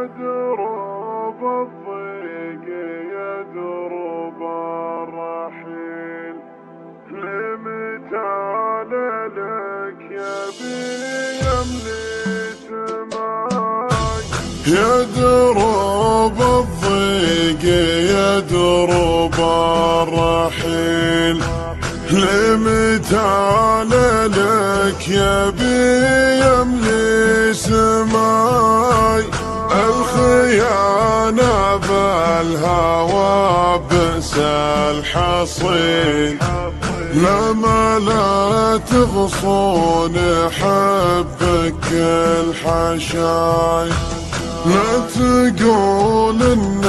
دروب الضيق يا دروب الرحيل، لمتى لك يا بيملي سماي. يا دروب الضيق يا دروب الرحيل، لمتى لك يا بيملي سماي. الخيانة بالهوى بئس الحصيل، لما لا تغصون حبك الحشاي. لا تقول ان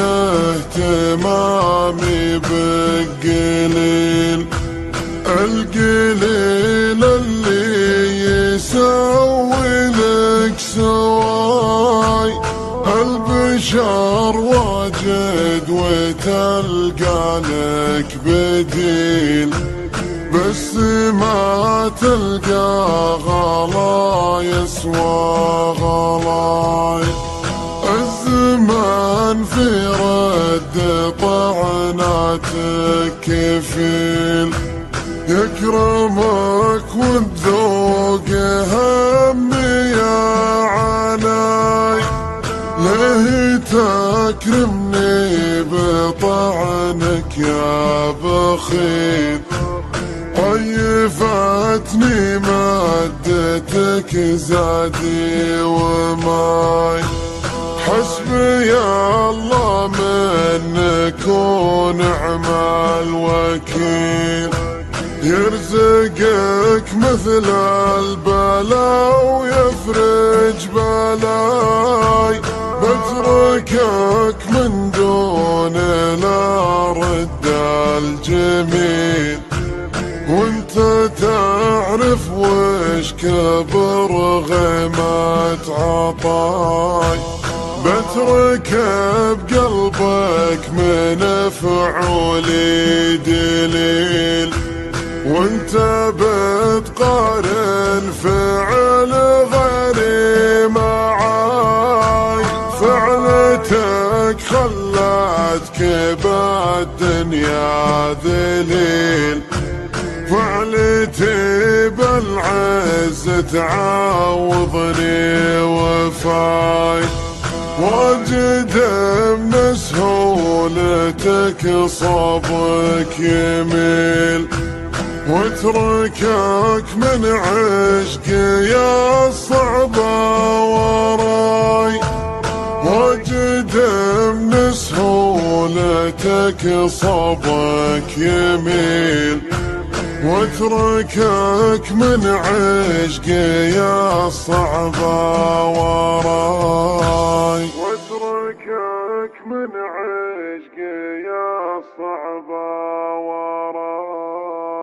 اهتمامي بالقليل، القليل اللي يسوي لك سواي. البشر واجد وتلقى لك بديل، بس ما تلقى غلا يسوى غلاي. الزمان في رد طعناتك كفيل، يكرمك وتذوق همي يا عناي. ليه تكرمني بطعنك يا بخيل، طيفتني مادتك زادي وماي. حسبي الله منك ونعم الوكيل، يرزقك مثل البلا ويفرج بلاي. بتركك من دون لا رد الجميل، وانت تعرف وش كبر غيمة عطاي. بترك بقلبك من فعولي دليل، وانت بتقارن فعل غيري معاي. فعلتك خلتك بالدنيا ذليل، فعلتي بالعز تعوضني وفاي. واجد من سهولتك صبك يميل، واتركك من عشق يا الصعبة وراي. واجد من سهولتك صبك يميل، واتركك من عشق يا الصعبة وراي. واتركك من عشق يا الصعبة وراي.